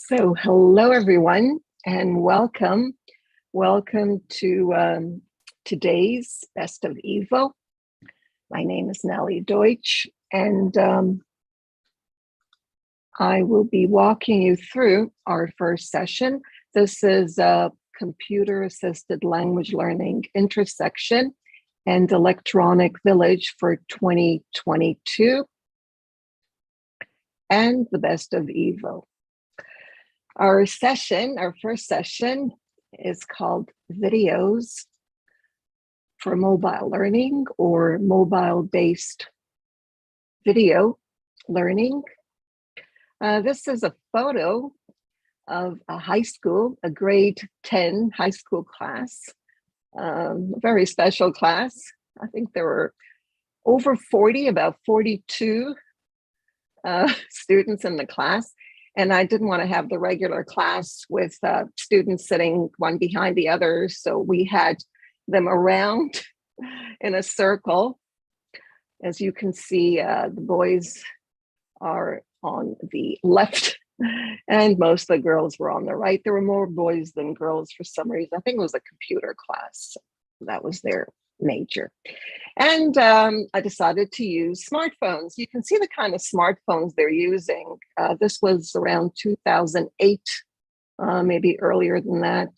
So hello everyone and welcome. Welcome to today's Best of EVO. My name is Nelly Deutsch and I will be walking you through our first session. This is a computer-assisted language learning intersection and electronic village for 2022 and the Best of EVO. Our first session is called Videos for Mobile Learning or Mobile-Based Video Learning. This is a photo of a high school, a grade 10 high school class, a very special class. I think there were over 40, about 42 students in the class. And I didn't want to have the regular class with students sitting one behind the other. So we had them around in a circle. As you can see, the boys are on the left and most of the girls were on the right. There were more boys than girls for some reason. I think it was a computer class. That was their major. And I decided to use smartphones. You can see the kind of smartphones they're using. This was around 2008, maybe earlier than that.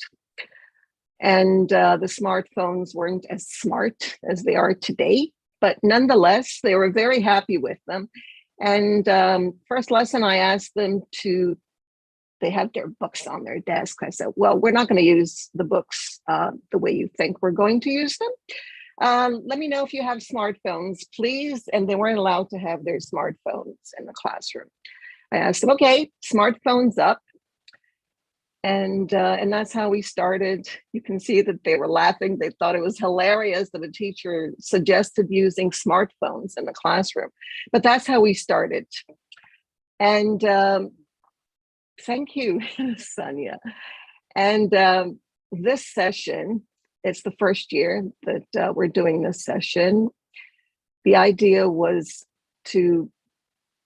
And the smartphones weren't as smart as they are today, but nonetheless, they were very happy with them. And first lesson, I asked them they have their books on their desk. I said, well, we're not going to use the books the way you think we're going to use them. Let me know if you have smartphones, please. And they weren't allowed to have their smartphones in the classroom. I asked them, okay, smartphones up. And that's how we started. You can see that they were laughing. They thought it was hilarious that a teacher suggested using smartphones in the classroom. But that's how we started. And thank you, Sonia. And this session, it's the first year that we're doing this session. The idea was to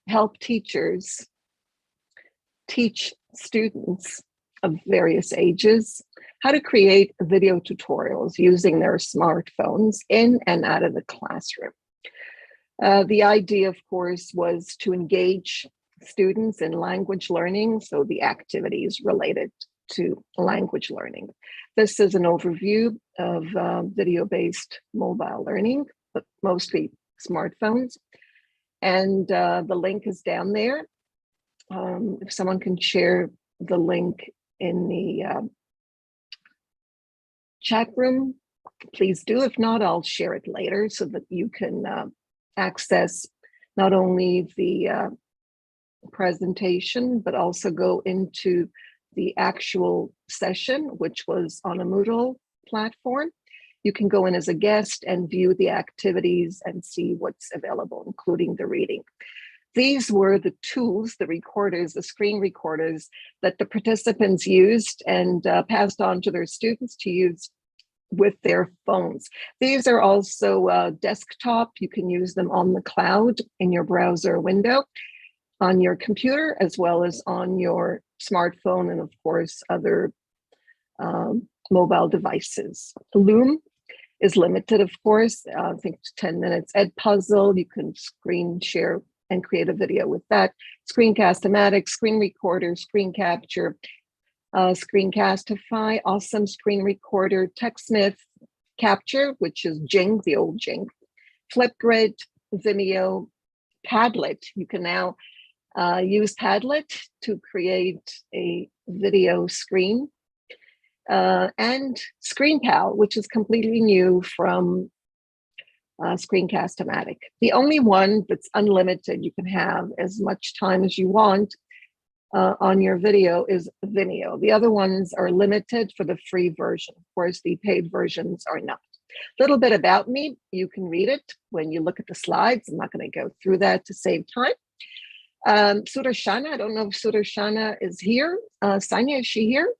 help teachers teach students of various ages how to create video tutorials using their smartphones in and out of the classroom. The idea, of course, was to engage students in language learning, so the activities related to language learning. This is an overview of video-based mobile learning, but mostly smartphones. And the link is down there. If someone can share the link in the chat room, please do. If not, I'll share it later so that you can access not only the presentation, but also go into the actual session, which was on a Moodle platform. You can go in as a guest and view the activities and see what's available, including the reading. These were the tools, the recorders, the screen recorders that the participants used and passed on to their students to use with their phones. These are also desktop. You can use them on the cloud in your browser window, on your computer, as well as on your smartphone, and of course, other mobile devices. LOOM is limited, of course, I think 10 minutes. Edpuzzle, you can screen share and create a video with that. Screencast-o-matic, screen recorder, screen capture, Screencast-o-matic, awesome screen recorder, TechSmith capture, which is Jing, the old Jing, Flipgrid, Vimeo, Padlet. You can now use Padlet to create a video screen, and ScreenPal, which is completely new from Screencast-o-matic. The only one that's unlimited, you can have as much time as you want on your video, is Vimeo. The other ones are limited for the free version. Of course, the paid versions are not. A little bit about me, you can read it when you look at the slides. I'm not going to go through that to save time. Sudarshana, I don't know if Sudarshana is here. Sanya, is she here?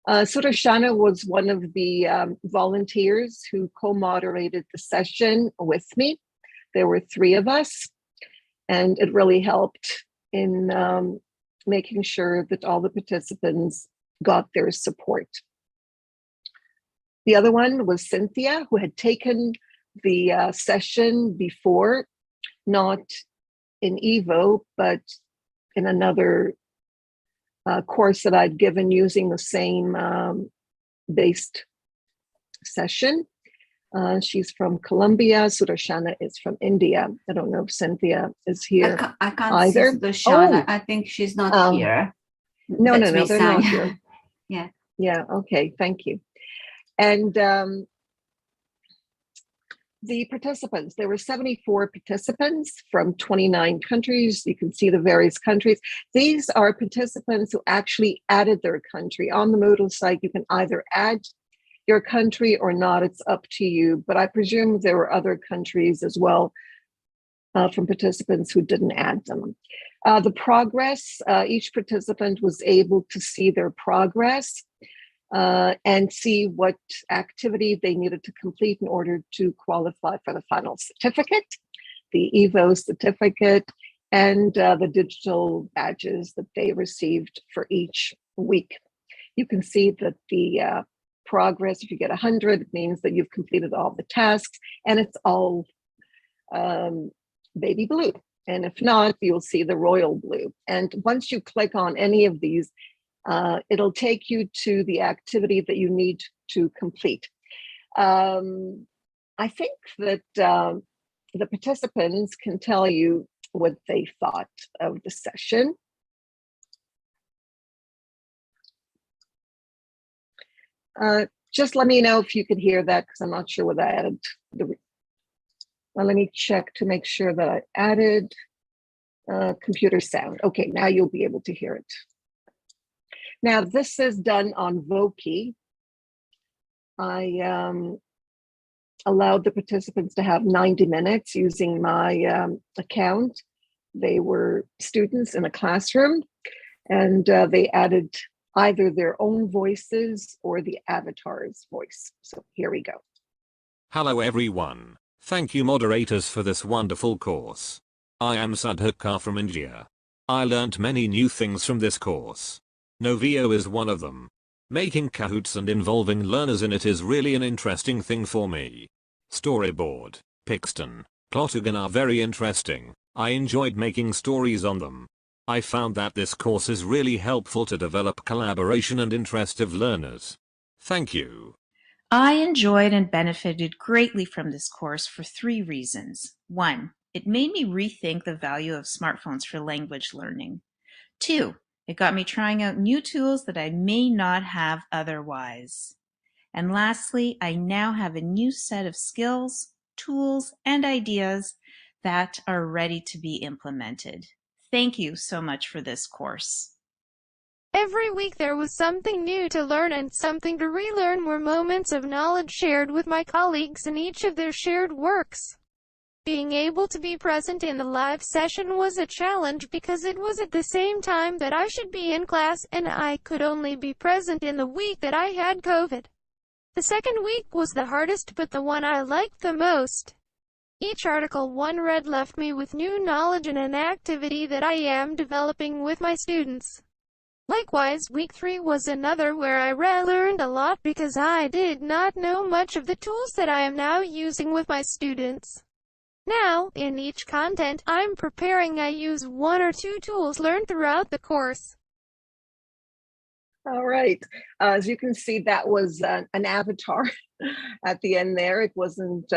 Sudarshana was one of the volunteers who co-moderated the session with me. There were 3 of us, and it really helped in making sure that all the participants got their support. The other one was Cynthia, who had taken the session before, not in EVO, but in another course that I'd given using the same based session. She's from Colombia. Sudarshana is from India. I don't know if Cynthia is here. I can't either. see Sudarshana. Oh. I think she's not here. No, That's they're not here. Yeah. Yeah, okay, thank you. And the participants, there were 74 participants from 29 countries. You can see the various countries. These are participants who actually added their country. On the Moodle site, you can either add your country or not, it's up to you. But I presume there were other countries as well from participants who didn't add them. The progress, each participant was able to see their progress and see what activity they needed to complete in order to qualify for the final certificate, the EVO certificate, and the digital badges that they received for each week. You can see that the progress, if you get 100, it means that you've completed all the tasks, and it's all baby blue. And if not, you'll see the royal blue. And once you click on any of these, it'll take you to the activity that you need to complete. I think that the participants can tell you what they thought of the session. Just let me know if you could hear that, because I'm not sure whether I added the. Well, let me check to make sure that I added computer sound. Okay, now you'll be able to hear it. Now, this is done on Voki. I allowed the participants to have 90 minutes using my account. They were students in a classroom, and they added either their own voices or the avatar's voice. So here we go. Hello everyone. Thank you moderators for this wonderful course. I am Sadhaka from India. I learnt many new things from this course. Novio is one of them. Making Kahoots and involving learners in it is really an interesting thing for me. Storyboard, Pixton, Plotagon are very interesting. I enjoyed making stories on them. I found that this course is really helpful to develop collaboration and interest of learners. Thank you. I enjoyed and benefited greatly from this course for 3 reasons. 1, it made me rethink the value of smartphones for language learning. 2, it got me trying out new tools that I may not have otherwise. And lastly, I now have a new set of skills, tools, and ideas that are ready to be implemented. Thank you so much for this course. Every week there was something new to learn and something to relearn, were moments of knowledge shared with my colleagues in each of their shared works. Being able to be present in the live session was a challenge because it was at the same time that I should be in class, and I could only be present in the week that I had COVID. The second week was the hardest, but the one I liked the most. Each article one read left me with new knowledge and an activity that I am developing with my students. Likewise, week 3 was another where I learned a lot because I did not know much of the tools that I am now using with my students. Now, in each content I'm preparing, I use 1 or 2 tools learned throughout the course. All right, as you can see, that was an avatar at the end there. It wasn't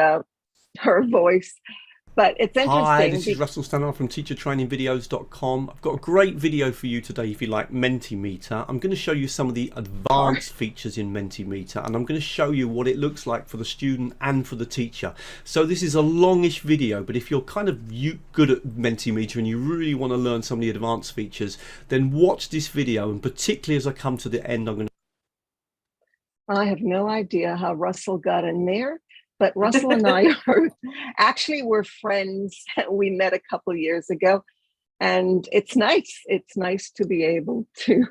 her voice, but it's interesting. Hi, this is Russell Stanhope from teachertrainingvideos.com. I've got a great video for you today if you like Mentimeter. I'm going to show you some of the advanced features in Mentimeter, and I'm going to show you what it looks like for the student and for the teacher. So this is a longish video, but if you're kind of good at Mentimeter and you really want to learn some of the advanced features, then watch this video, and particularly as I come to the end, I'm going to... I have no idea how Russell got in there. But Russell and I we're friends. We met a couple of years ago, and it's nice. It's nice to be able to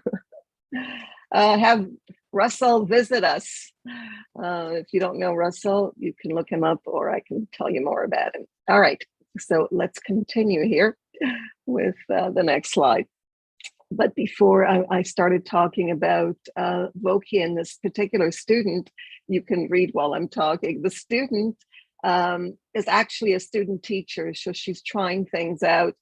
have Russell visit us. If you don't know Russell, you can look him up, or I can tell you more about him. All right, so let's continue here with the next slide. But before I started talking about Voki and this particular student, you can read while I'm talking. The student is actually a student teacher, so she's trying things out.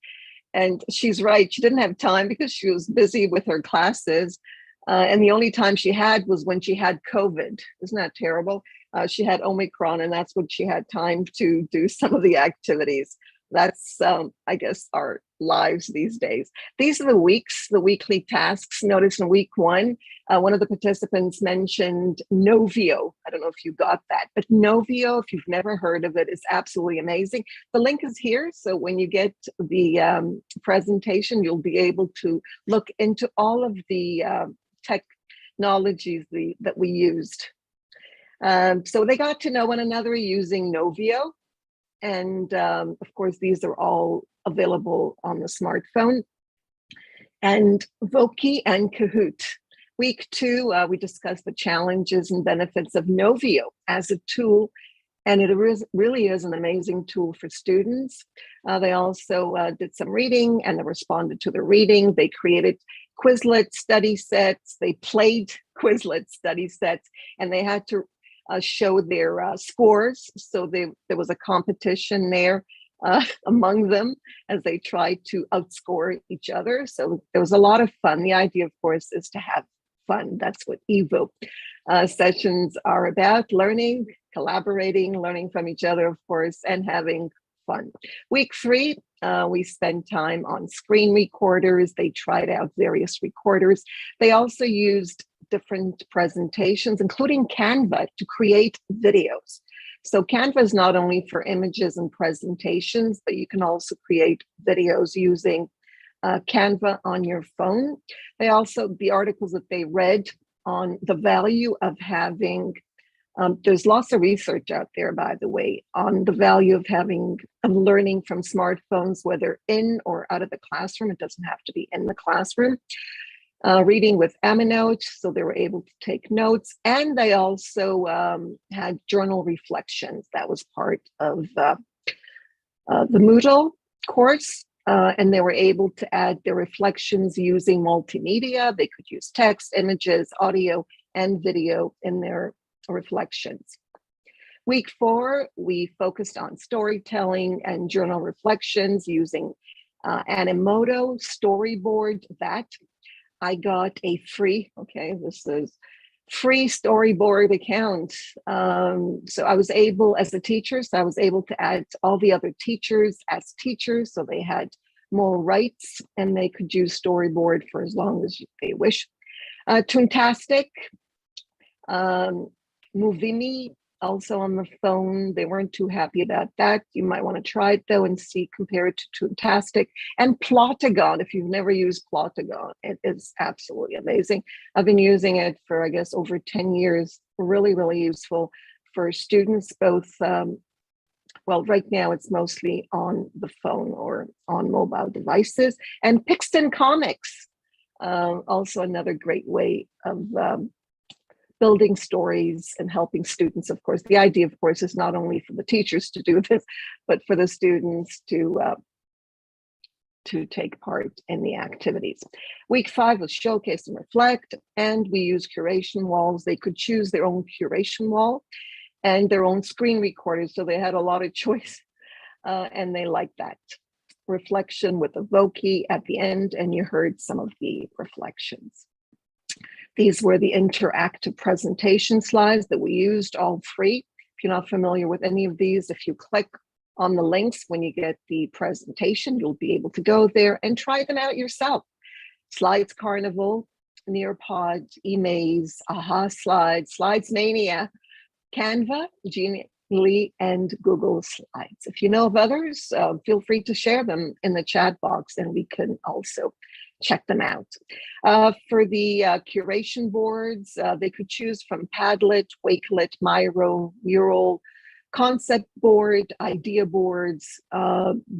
And she's right, she didn't have time because she was busy with her classes. And the only time she had was when she had COVID. Isn't that terrible? She had Omicron, and that's when she had time to do some of the activities. That's, I guess, our lives these days. These are the weeks, the weekly tasks. Notice in week one of the participants mentioned Novio. I don't know if you got that, but Novio, if you've never heard of it, is absolutely amazing. The link is here. So when you get the presentation, you'll be able to look into all of the technologies that we used. So they got to know one another using Novio. And of course, these are all available on the smartphone. And Voki and Kahoot. Week two, we discussed the challenges and benefits of Novio as a tool. And it really is an amazing tool for students. They also did some reading and they responded to the reading. They created Quizlet study sets. They played Quizlet study sets, and they had to show their scores. So there was a competition there among them as they tried to outscore each other. So there was a lot of fun. The idea, of course, is to have fun. That's what EVO sessions are about: learning, collaborating, learning from each other, of course, and having fun. Week three, we spent time on screen recorders. They tried out various recorders. They also used different presentations, including Canva, to create videos. So Canva is not only for images and presentations, but you can also create videos using Canva on your phone. They also, the articles that they read on the value of having, there's lots of research out there, by the way, on the value of having learning from smartphones, whether in or out of the classroom. It doesn't have to be in the classroom. Reading with Amanote, so they were able to take notes. And they also had journal reflections. That was part of the Moodle course. And they were able to add their reflections using multimedia. They could use text, images, audio, and video in their reflections. Week four, we focused on storytelling and journal reflections using Amanote, Storyboard, that. I got a free, this is free storyboard account. So I was able, as a teacher, I was able to add all the other teachers as teachers, so they had more rights and they could use storyboard for as long as they wish. Toontastic, Movimi, also on the phone. They weren't too happy about that. You might want to try it though and see, compare it to Toontastic. And Plotagon, if you've never used Plotagon, it is absolutely amazing. I've been using it for, I guess, over 10 years. Really, really useful for students, both, well, right now it's mostly on the phone or on mobile devices. And Pixton Comics, also another great way of building stories and helping students, of course. The idea, of course, is not only for the teachers to do this, but for the students to take part in the activities. Week five was showcase and reflect, and we use curation walls. They could choose their own curation wall and their own screen recorders, so they had a lot of choice, and they liked that. Reflection with a Voki at the end, and you heard some of the reflections. These were the interactive presentation slides that we used, all free. If you're not familiar with any of these, if you click on the links when you get the presentation, you'll be able to go there and try them out yourself. Slides Carnival, Nearpod, eMaze, Aha Slides, Slides Mania, Canva, Genially, and Google Slides. If you know of others, feel free to share them in the chat box and we can also check them out. For the curation boards, they could choose from Padlet, Wakelet, Miro, Mural, Conceptboard, Ideaboardz,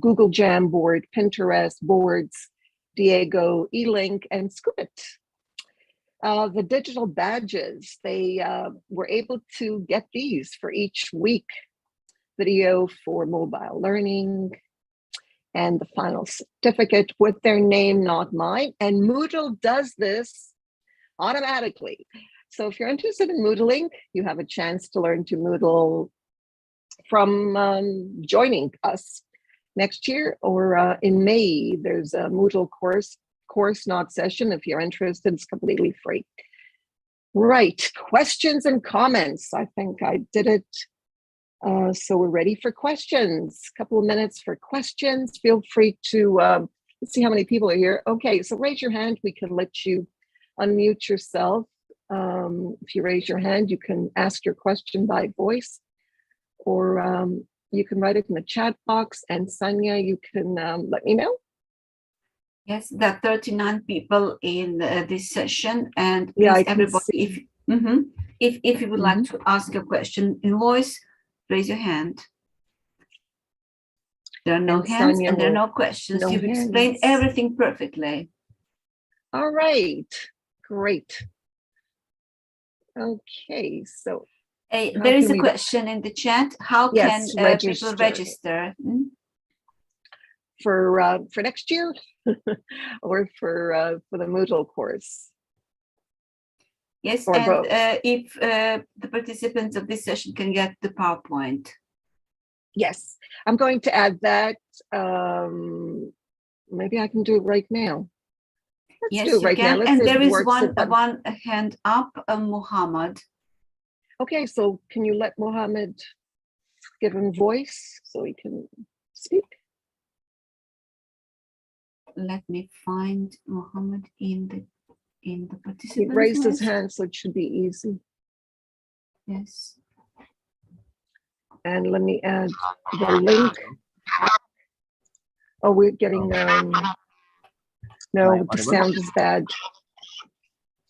Google Jamboard, Pinterest, Boards, Diego, eLink, and Script. The digital badges, they were able to get these for each week. Video for mobile learning, and the final certificate with their name, not mine. And Moodle does this automatically. So if you're interested in Moodling, you have a chance to learn to Moodle from joining us next year, or in May, there's a Moodle course, not session. If you're interested, it's completely free. Right, questions and comments. I think I did it. So we're ready for questions. A couple of minutes for questions. Feel free to, let's see how many people are here. Okay, so raise your hand. We can let you unmute yourself. If you raise your hand, you can ask your question by voice, or you can write it in the chat box. And Sonia, you can let me know. Yes, there are 39 people in this session, and Yeah, please, everybody, if you would like to ask a question in voice, raise your hand. There are no hands and there are no questions. No You've explained everything perfectly. All right, great. Okay, so there is a question in the chat. How can people register? For next year, or for the Moodle course? Yes, or and both. If the participants of this session can get the PowerPoint. Yes, I'm going to add that. Maybe I can do it right now. Yes, you can. And there is one hand up, Mohammed. Okay, so can you let Mohammed give him voice so he can speak? Let me find Mohammed in the participants. He raised his hand, so it should be easy. Yes. And let me add the link. Oh, we're getting no, the sound is bad.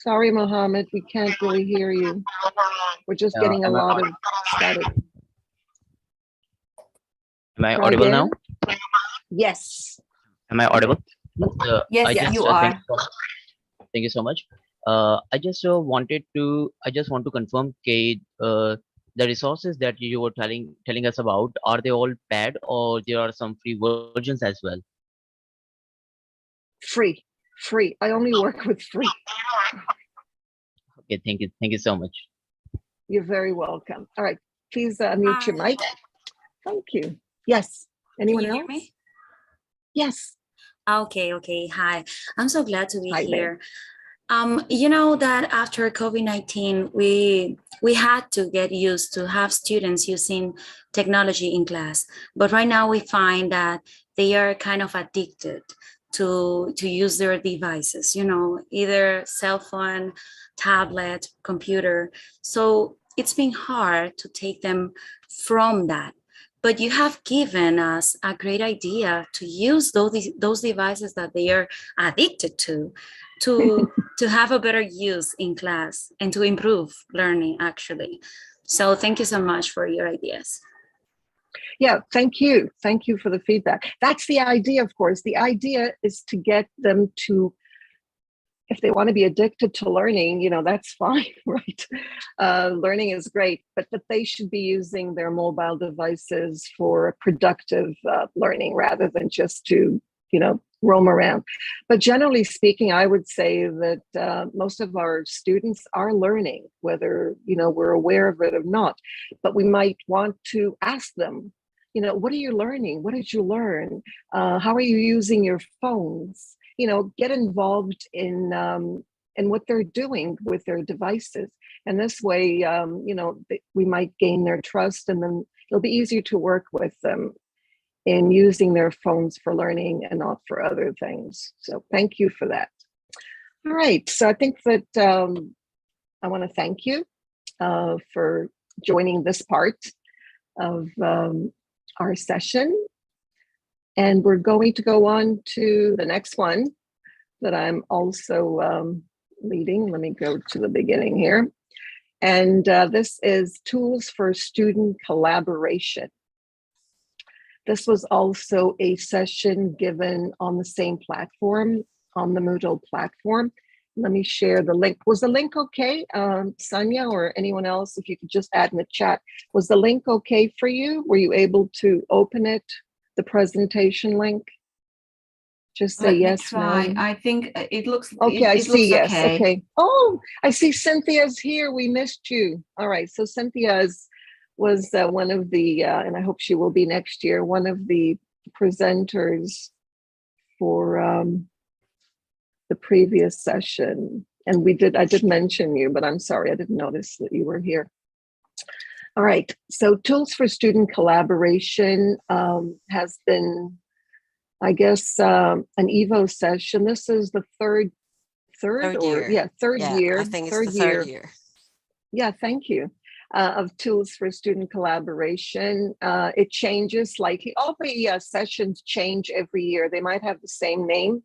Sorry, Mohammed, we can't really hear you. We're just getting a lot of static. Am I audible now? Yes. Am I audible? Yes, you are. Thank you so much. I just want to confirm, Kate, the resources that you were telling us about, are they all paid, or there are some free versions as well? Free. I only work with free. Okay, thank you so much. You're very welcome. All right, please mute your mic. Thank you. Yes. Anyone else? Hear me? Yes. Okay. Hi. I'm so glad to be here. Ma'am. You know that after COVID-19, we had to get used to have students using technology in class. But right now we find that they are kind of addicted to use their devices, either cell phone, tablet, computer. So it's been hard to take them from that. But you have given us a great idea to use those devices that they are addicted to have a better use in class and to improve learning, actually. So thank you so much for your ideas. Yeah, thank you. Thank you for the feedback. That's the idea, of course. The idea is to get them to, if they want to be addicted to learning, that's fine, right? Learning is great, but that they should be using their mobile devices for productive learning rather than just to, roam around. But generally speaking, I would say that most of our students are learning, whether, we're aware of it or not, but we might want to ask them, what are you learning? What did you learn? How are you using your phones? Get involved in what they're doing with their devices. And this way, we might gain their trust, and then it'll be easier to work with them in using their phones for learning and not for other things. So thank you for that. All right, so I think that I want to thank you for joining this part of our session. And we're going to go on to the next one that I'm also leading. Let me go to the beginning here. And this is tools for student collaboration. This was also a session given on the same platform, on the Moodle platform. Let me share the link. Was the link okay, Sonia, or anyone else? If you could just add in the chat. Was the link okay for you? Were you able to open it, the presentation link? Just say Let me yes, try. no. I think it looks Okay, I it see looks yes. okay. Okay. Oh, I see Cynthia's here. We missed you. All right. So Cynthia was one of the, and I hope she will be next year, one of the presenters for the previous session. And I did mention you, but I'm sorry, I didn't notice that you were here. All right. So tools for student collaboration has been, I guess, an EVO session. This is the third year. Yeah, third Yeah, year. I think it's the third year. Yeah, thank you. Of tools for student collaboration. It changes, like all the sessions change every year. They might have the same name,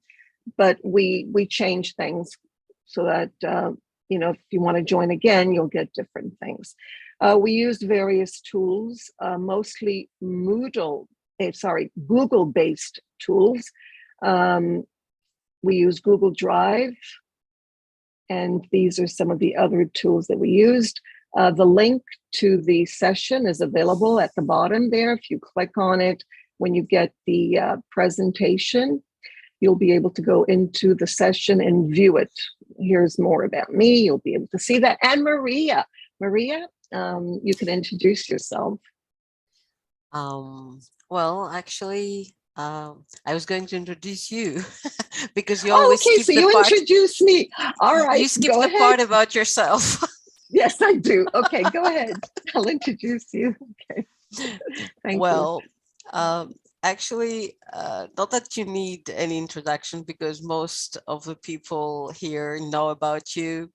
but we change things so that, if you want to join again, you'll get different things. We used various tools, mostly Google-based tools. We use Google Drive, and these are some of the other tools that we used. The link to the session is available at the bottom there. If you click on it, when you get the presentation, you'll be able to go into the session and view it. Here's more about me. You'll be able to see that. And Maria, you can introduce yourself. Well, actually, I was going to introduce you because you always okay, skip so the you part. introduce me. All right, You skip go the ahead. part about yourself. Yes, I do. Okay, go ahead. I'll introduce you. Okay. Thank Well, actually, not that you need any introduction because most of the people here know about you.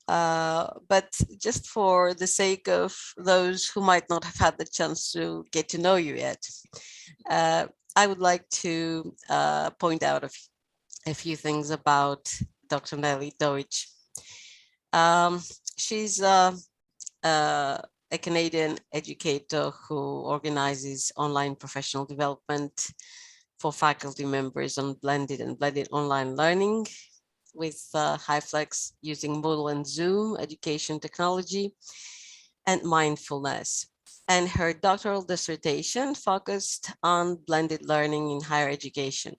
But just for the sake of those who might not have had the chance to get to know you yet, I would like to point out a few things about Dr. Nelly Deutsch. She's a Canadian educator who organizes online professional development for faculty members on blended and blended online learning with HyFlex using Moodle and Zoom education technology and mindfulness. And her doctoral dissertation focused on blended learning in higher education.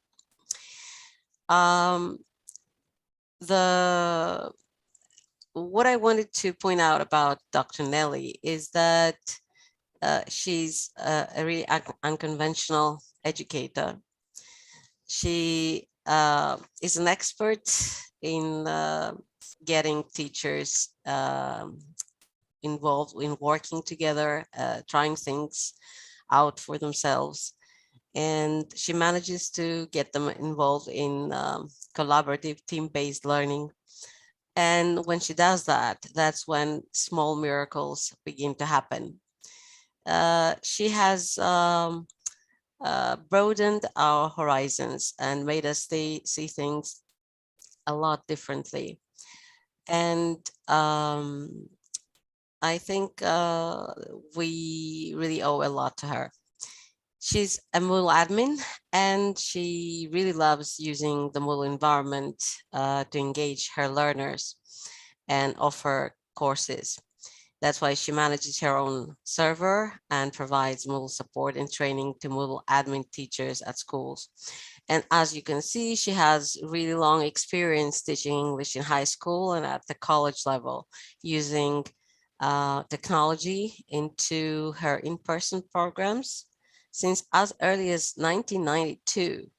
What I wanted to point out about Dr. Nelly is that she's a really unconventional educator. She is an expert in getting teachers involved in working together, trying things out for themselves. And she manages to get them involved in collaborative team-based learning. And when she does that, that's when small miracles begin to happen. She has broadened our horizons and made us see things a lot differently. And I think we really owe a lot to her. She's a Moodle admin, and she really loves using the Moodle environment to engage her learners and offer courses. That's why she manages her own server and provides Moodle support and training to Moodle admin teachers at schools. And as you can see, she has really long experience teaching English in high school and at the college level, using technology into her in-person programs since as early as 1992.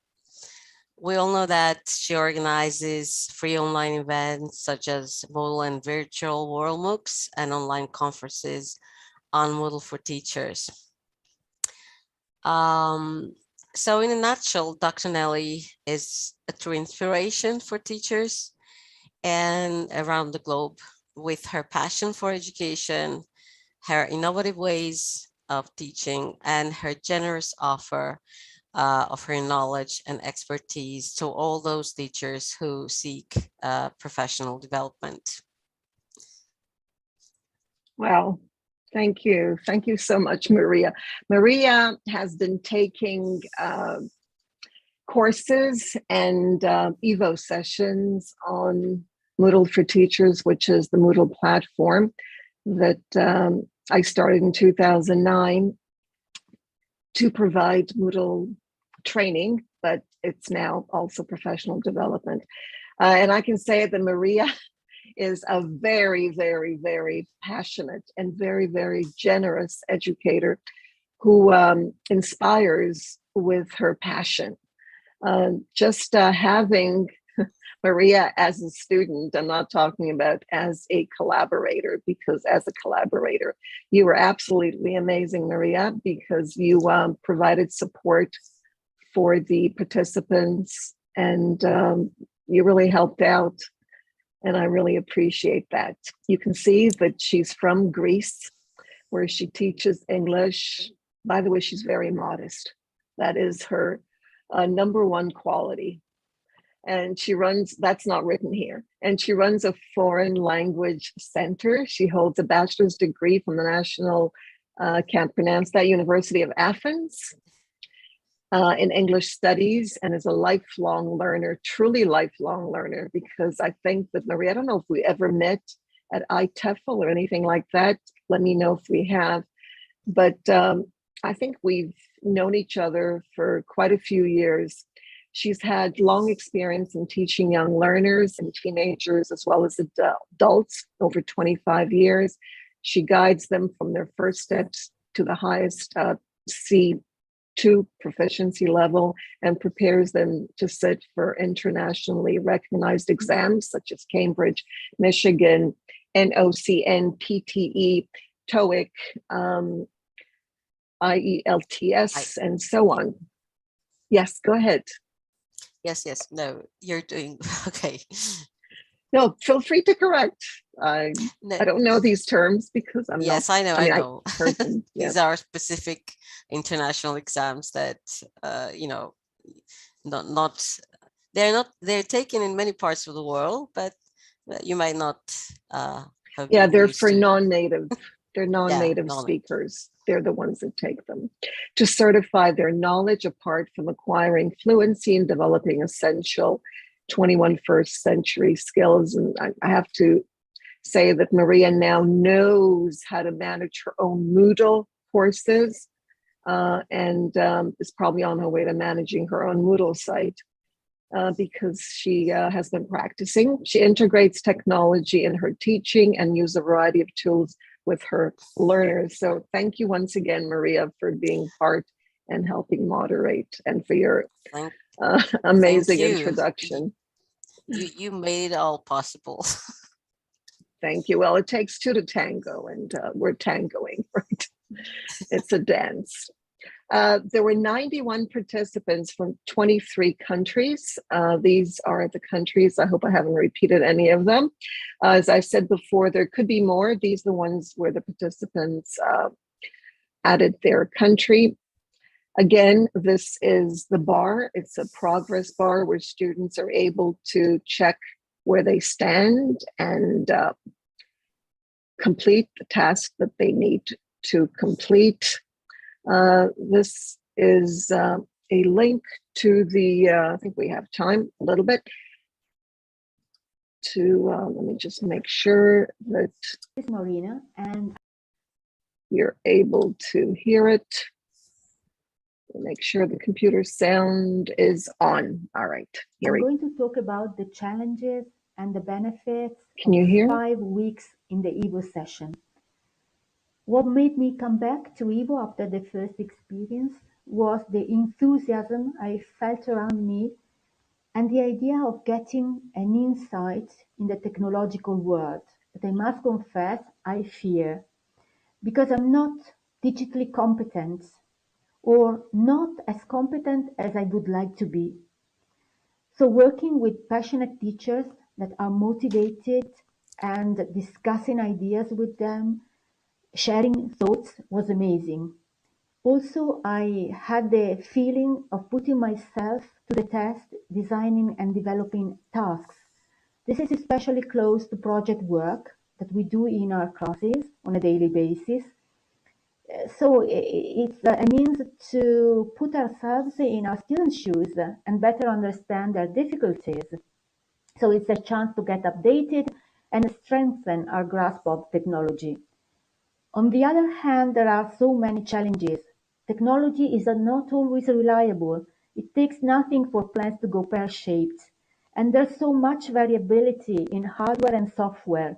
We all know that she organizes free online events such as Moodle and Virtual World MOOCs and online conferences on Moodle for Teachers. So in a nutshell, Dr. Nelly is a true inspiration for teachers and around the globe with her passion for education, her innovative ways of teaching, and her generous offer of her knowledge and expertise to all those teachers who seek professional development. Wow. Thank you. Thank you so much, Maria. Maria has been taking courses and EVO sessions on Moodle for Teachers, which is the Moodle platform that I started in 2009 to provide Moodle training, but it's now also professional development. And I can say that Maria is a very, very, very passionate and very, very generous educator who inspires with her passion. Just having Maria as a student, I'm not talking about as a collaborator, because as a collaborator, you were absolutely amazing, Maria, because you provided support for the participants, and you really helped out. And I really appreciate that. You can see that she's from Greece, where she teaches English. By the way, she's very modest. That is her number one quality. And she runs, that's not written here, and she runs a foreign language center. She holds a bachelor's degree from the National, can't pronounce that, University of Athens in English studies, and is a lifelong learner, truly lifelong learner, because I think that Maria, I don't know if we ever met at TEFL or anything like that. Let me know if we have, but I think we've known each other for quite a few years. She's had long experience in teaching young learners and teenagers, as well as adults, over 25 years. She guides them from their first steps to the highest C2 proficiency level, and prepares them to sit for internationally recognized exams such as Cambridge, Michigan, NOCN, PTE, TOEIC, IELTS, and so on. Yes, go ahead. Yes, no, you're doing okay. No, feel free to correct. I don't know these terms because I'm yes, not. I know. I've heard them. These are specific international exams that they're taken in many parts of the world, but you might not have been they're used for to. non-native. They're non-native speakers. They're the ones that take them to certify their knowledge, apart from acquiring fluency and developing essential 21st century skills. And I have to say that Maria now knows how to manage her own Moodle courses, and is probably on her way to managing her own Moodle site because she has been practicing. She integrates technology in her teaching and uses a variety of tools with her learners. So thank you once again, Maria, for being part and helping moderate, and for your amazing introduction. You made it all possible. Thank you. Well, it takes two to tango, and we're tangoing, right? It's a dance. There were 91 participants from 23 countries. These are the countries. I hope I haven't repeated any of them. As I said before, there could be more. These are the ones where the participants added their country. Again, this is the bar. It's a progress bar where students are able to check where they stand and complete the task that they need to complete. This is a link to the, I think we have time a little bit to, let me just make sure that Marina, and you're able to hear it. Make sure the computer sound is on. All right, here we go. I'm going to talk about the challenges and the benefits Can you hear? 5 weeks in the EVO session. What made me come back to EVO after the first experience was the enthusiasm I felt around me and the idea of getting an insight in the technological world that I must confess I fear, because I'm not digitally competent, or not as competent as I would like to be. So working with passionate teachers that are motivated and discussing ideas with them, sharing thoughts, was amazing. Also, I had the feeling of putting myself to the test, designing and developing tasks. This is especially close to project work that we do in our classes on a daily basis. So it's a means to put ourselves in our students' shoes and better understand their difficulties. So it's a chance to get updated and strengthen our grasp of technology. On the other hand, there are so many challenges. Technology is not always reliable. It takes nothing for plans to go pear-shaped. And there's so much variability in hardware and software.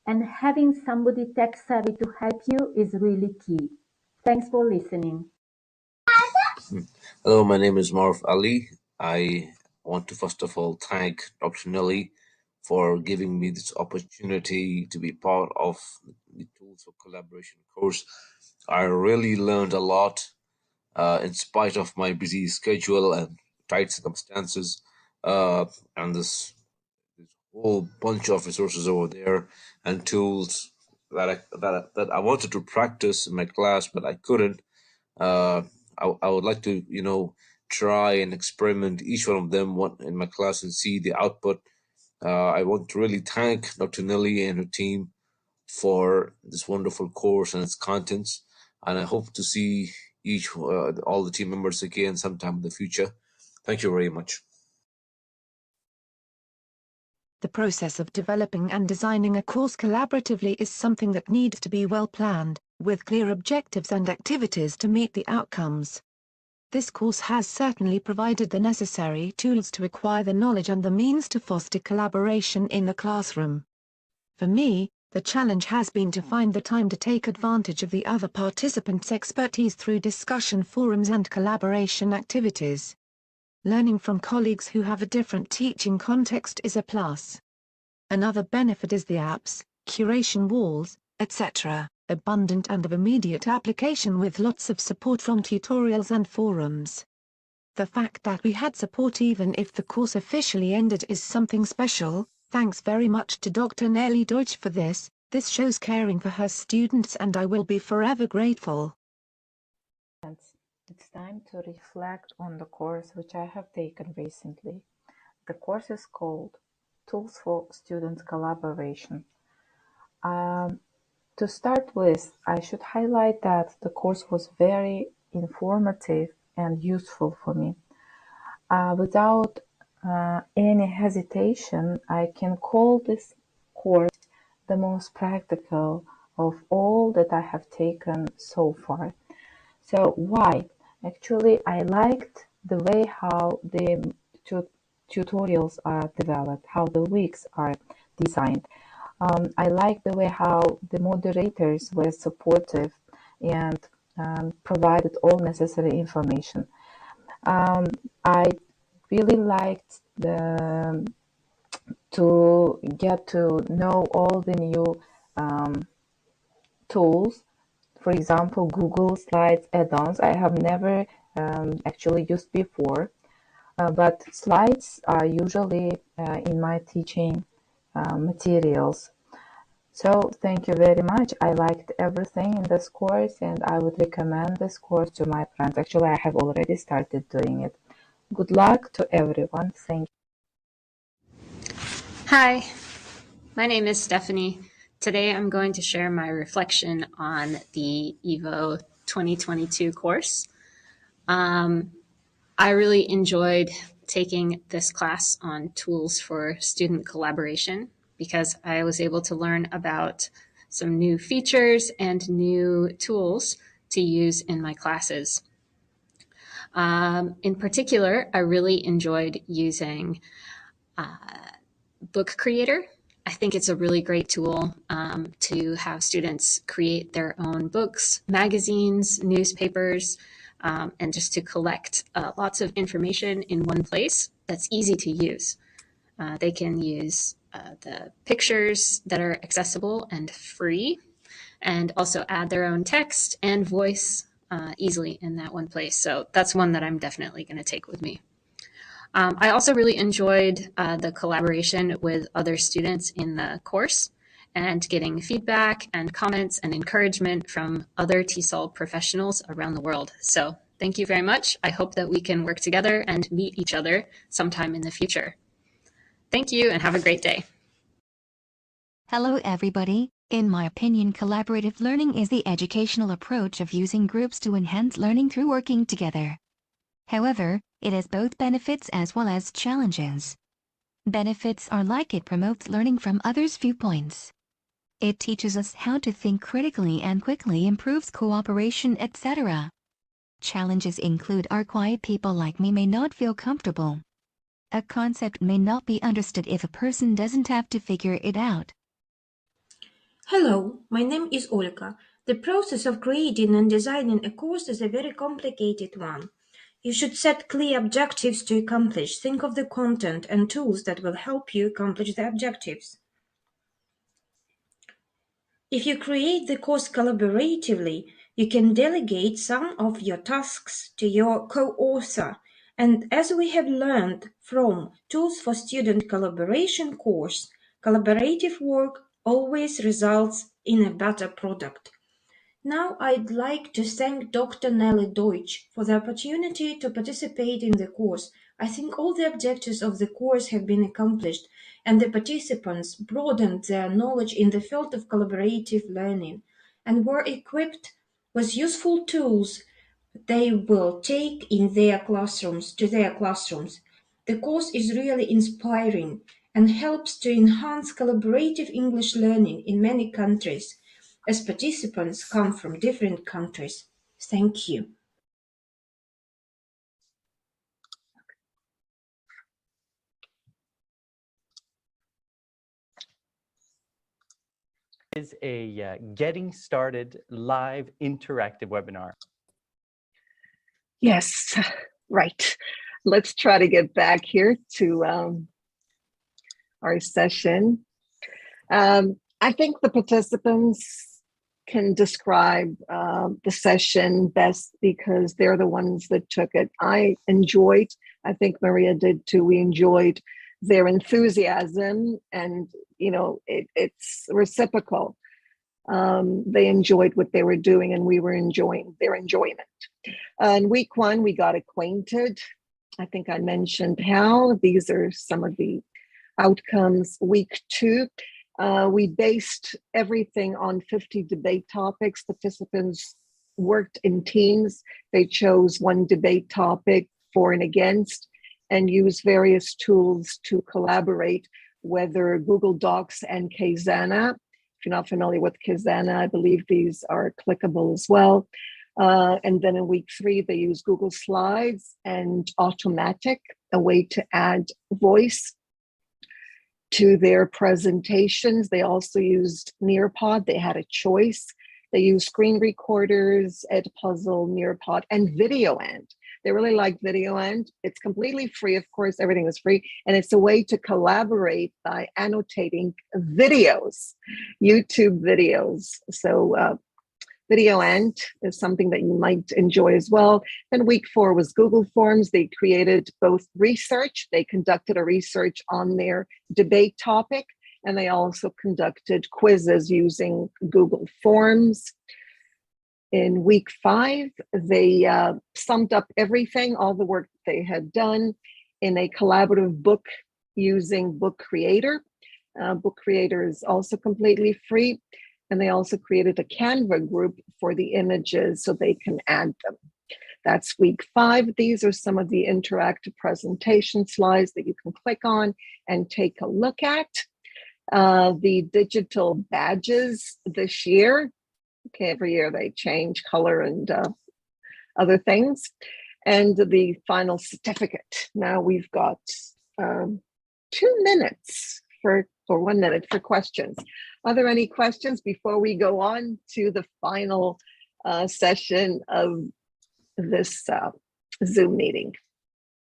And having somebody tech-savvy to help you is really key. Thanks for listening. Hello, my name is Marf Ali. I want to first of all thank Dr. Nelly for giving me this opportunity to be part of the Tools for Collaboration course. I really learned a lot in spite of my busy schedule and tight circumstances. And this whole bunch of resources over there and tools that I wanted to practice in my class, but I couldn't. I would like to, try and experiment each one of them in my class and see the output. I want to really thank Dr. Nelly and her team for this wonderful course and its contents, and I hope to see all the team members again sometime in the future. Thank you very much. The process of developing and designing a course collaboratively is something that needs to be well planned, with clear objectives and activities to meet the outcomes. This course has certainly provided the necessary tools to acquire the knowledge and the means to foster collaboration in the classroom. For me, the challenge has been to find the time to take advantage of the other participants' expertise through discussion forums and collaboration activities. Learning from colleagues who have a different teaching context is a plus. Another benefit is the apps, curation walls, etc., abundant and of immediate application with lots of support from tutorials and forums. The fact that we had support even if the course officially ended is something special. Thanks very much to Dr. Nelly Deutsch for this. This shows caring for her students and I will be forever grateful. It's time to reflect on the course which I have taken recently. The course is called Tools for Student Collaboration. To start with, I should highlight that the course was very informative and useful for me. Without any hesitation, I can call this course the most practical of all that I have taken so far. So why? Actually, I liked the way how the tutorials are developed, how the weeks are designed. I like the way how the moderators were supportive and provided all necessary information. I really liked to get to know all the new tools. For example, Google Slides add-ons I have never actually used before, but slides are usually in my teaching materials. So thank you very much. I liked everything in this course and I would recommend this course to my friends. Actually, I have already started doing it. Good luck to everyone. Thank you. Hi, my name is Stephanie. Today I'm going to share my reflection on the EVO 2022 course. I really enjoyed taking this class on tools for student collaboration because I was able to learn about some new features and new tools to use in my classes. In particular, I really enjoyed using Book Creator. I think it's a really great tool to have students create their own books, magazines, newspapers, and just to collect lots of information in one place that's easy to use. They can use the pictures that are accessible and free, and also add their own text and voice easily in that one place. So that's one that I'm definitely going to take with me. I also really enjoyed the collaboration with other students in the course and getting feedback and comments and encouragement from other TESOL professionals around the world. So thank you very much. I hope that we can work together and meet each other sometime in the future. Thank you and have a great day. Hello everybody. In my opinion, collaborative learning is the educational approach of using groups to enhance learning through working together. However, it has both benefits as well as challenges. Benefits are like it promotes learning from others' viewpoints. It teaches us how to think critically and quickly improves cooperation, etc. Challenges include quiet people like me may not feel comfortable. A concept may not be understood if a person doesn't have to figure it out. Hello, my name is Olga. The process of creating and designing a course is a very complicated one. You should set clear objectives to accomplish. Think of the content and tools that will help you accomplish the objectives. If you create the course collaboratively, you can delegate some of your tasks to your co-author. And as we have learned from Tools for Student Collaboration course, collaborative work always results in a better product. Now I'd like to thank Dr. Nelly Deutsch for the opportunity to participate in the course. I think all the objectives of the course have been accomplished, and the participants broadened their knowledge in the field of collaborative learning and were equipped with useful tools they will take in their classrooms to their classrooms. The course is really inspiring and helps to enhance collaborative English learning in many countries, as participants come from different countries. Thank you. Is a getting started live interactive webinar. Yes, right. Let's try to get back here to our session. I think the participants can describe the session best because they're the ones that took it. I enjoyed, I think Maria did too, we enjoyed their enthusiasm, and you know, it's reciprocal. They enjoyed what they were doing and we were enjoying their enjoyment. In week one, we got acquainted. I think I mentioned how these are some of the outcomes. Week two, we based everything on 50 debate topics. Participants worked in teams. They chose one debate topic, for and against, and used various tools to collaborate, whether Google Docs and Kaizena. If you're not familiar with Kaizena, I believe these are clickable as well. And then in week three, they use Google Slides and Automatic, a way to add voice to their presentations. They also used Nearpod. They had a choice. They used screen recorders, Edpuzzle, Nearpod, and VideoBased. They really like VideoBased. It's completely free, of course, everything is free. And it's a way to collaborate by annotating videos, YouTube videos. So VideoBased is something that you might enjoy as well. And week four was Google Forms. They created both research. They conducted a research on their debate topic, and they also conducted quizzes using Google Forms. In week five, they summed up everything, all the work they had done in a collaborative book using Book Creator. Book Creator is also completely free. And they also created a Canva group for the images so they can add them. That's week five. These are some of the interactive presentation slides that you can click on and take a look at. The digital badges this year. Okay, every year they change color and other things. And the final certificate. Now we've got 2 minutes or 1 minute for questions. Are there any questions before we go on to the final session of this Zoom meeting?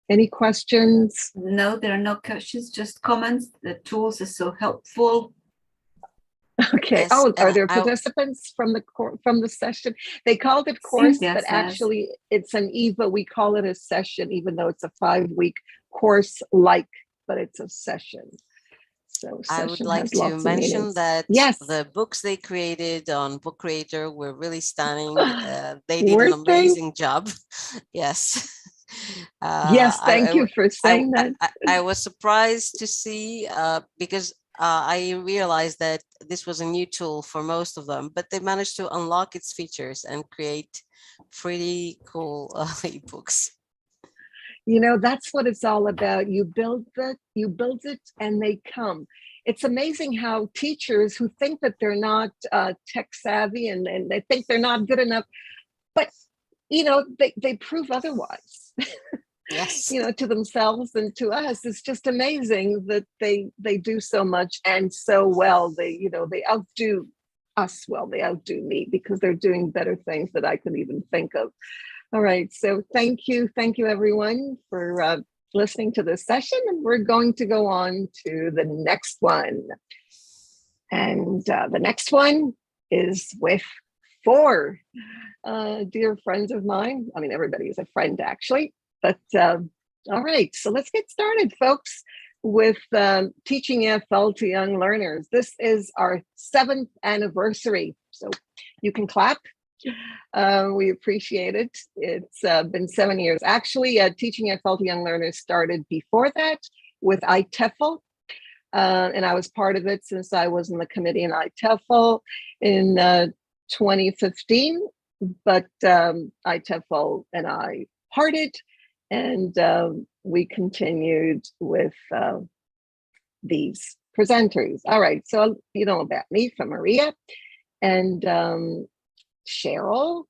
Any questions? No, there are no questions, just comments. The tools are so helpful. Okay. Yes, Oh, are and there participants from the session? They called it course, Cynthia but says. actually it's an EVO. We call it a session, even though it's a 5-week course like, but it's a session. So I would session like has to lots of mention meanings. that Yes. the books they created on Book Creator were really stunning. They did an Weren't they? amazing job. Yes. Yes, thank you for saying that. I was surprised to see because I realized that this was a new tool for most of them, but they managed to unlock its features and create pretty cool ebooks. You know, that's what it's all about. You build it and they come. It's amazing how teachers who think that they're not tech savvy and they think they're not good enough, but they prove otherwise. Yes. To themselves and to us. It's just amazing that they do so much and so well. They outdo us. Well, they outdo me because they're doing better things that I could even think of. All right, so thank you everyone for listening to this session, and we're going to go on to the next one. And the next one is with 4 dear friends of mine. I mean, everybody is a friend actually, but all right, so let's get started, folks, with teaching EFL to young learners. This is our 7th anniversary, so you can clap. We appreciate it. It's been 7 years. Actually, teaching EFL to young learners started before that with TEFL. And I was part of it since I was in the committee in TEFL in 2015, but TEFL and I parted, and we continued with these presenters. All right, so you know about me from Maria and Cheryl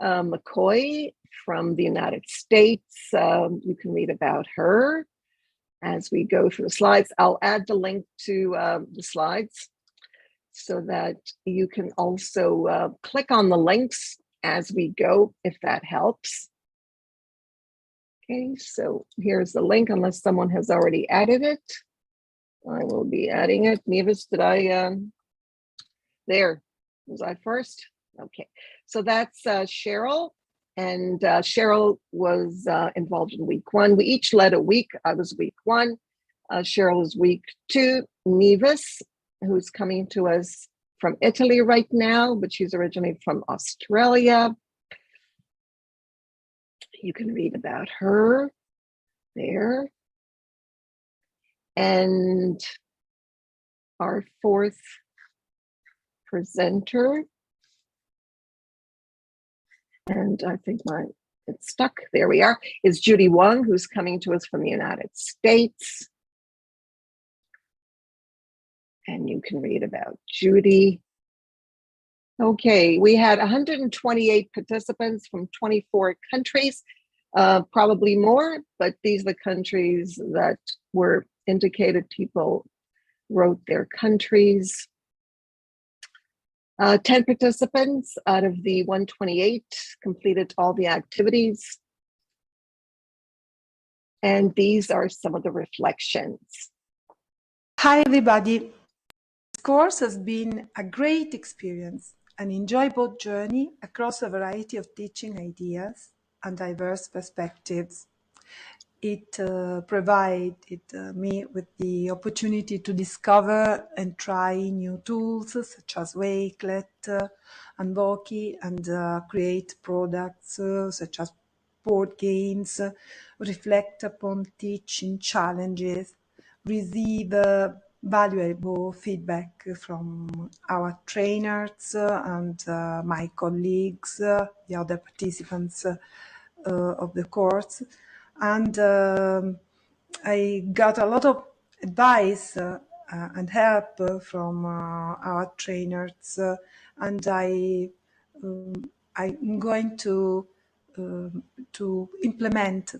McCoy from the United States. You can read about her as we go through the slides. I'll add the link to the slides so that you can also click on the links as we go, if that helps. Okay, so here's the link, unless someone has already added it. I will be adding it. Nevis, did I, there, was I first? Okay, so that's Cheryl, and Cheryl was involved in week 1. We each led a week. I was week 1. Cheryl is week 2. Nevis, who's coming to us from Italy right now, but she's originally from Australia. You can read about her there. And our 4th presenter, and I think it's stuck, there we are, is Judy Wong, who's coming to us from the United States. And you can read about Judy. Okay, we had 128 participants from 24 countries, probably more, but these are the countries that were indicated. People wrote their countries. 10 participants out of the 128 completed all the activities. And these are some of the reflections. Hi, everybody. This course has been a great experience, an enjoyable journey across a variety of teaching ideas and diverse perspectives. It provided me with the opportunity to discover and try new tools such as Wakelet and Voki, and create products such as board games, reflect upon teaching challenges, receive valuable feedback from our trainers and my colleagues, the other participants of the course. And I got a lot of advice and help from our trainers, and I'm going to implement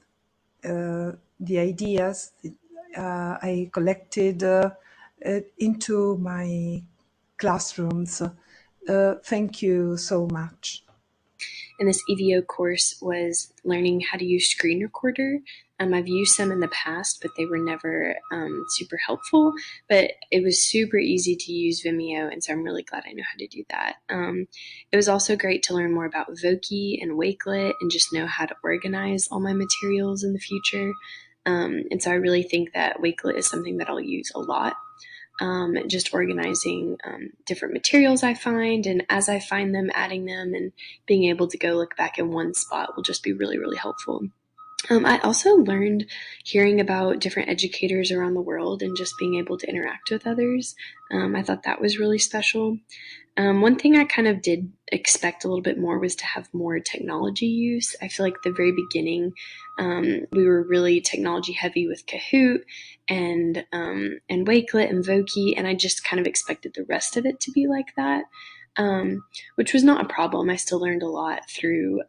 the ideas I collected into my classrooms. Thank you so much. And this EVO course was learning how to use Screen Recorder. I've used some in the past, but they were never super helpful. But it was super easy to use Vimeo, and so I'm really glad I know how to do that. It was also great to learn more about Voki and Wakelet and just know how to organize all my materials in the future. And so I really think that Wakelet is something that I'll use a lot. Just organizing different materials I find, and as I find them, adding them, and being able to go look back in one spot will just be really, really helpful. I also learned hearing about different educators around the world and just being able to interact with others. I thought that was really special. One thing I kind of did expect a little bit more was to have more technology use. I feel like the very beginning, we were really technology heavy with Kahoot and Wakelet and Voki, and I just kind of expected the rest of it to be like that. which was not a problem. I still learned a lot through,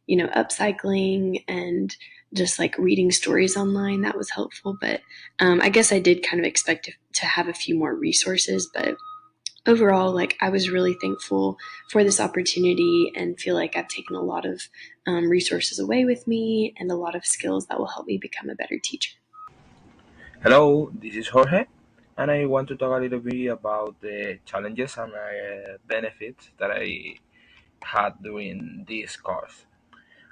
upcycling and just like reading stories online. That was helpful. But I guess I did kind of expect to have a few more resources. But overall, like I was really thankful for this opportunity and feel like I've taken a lot of resources away with me and a lot of skills that will help me become a better teacher. Hello, this is Jorge, and I want to talk a little bit about the challenges and benefits that I had during this course.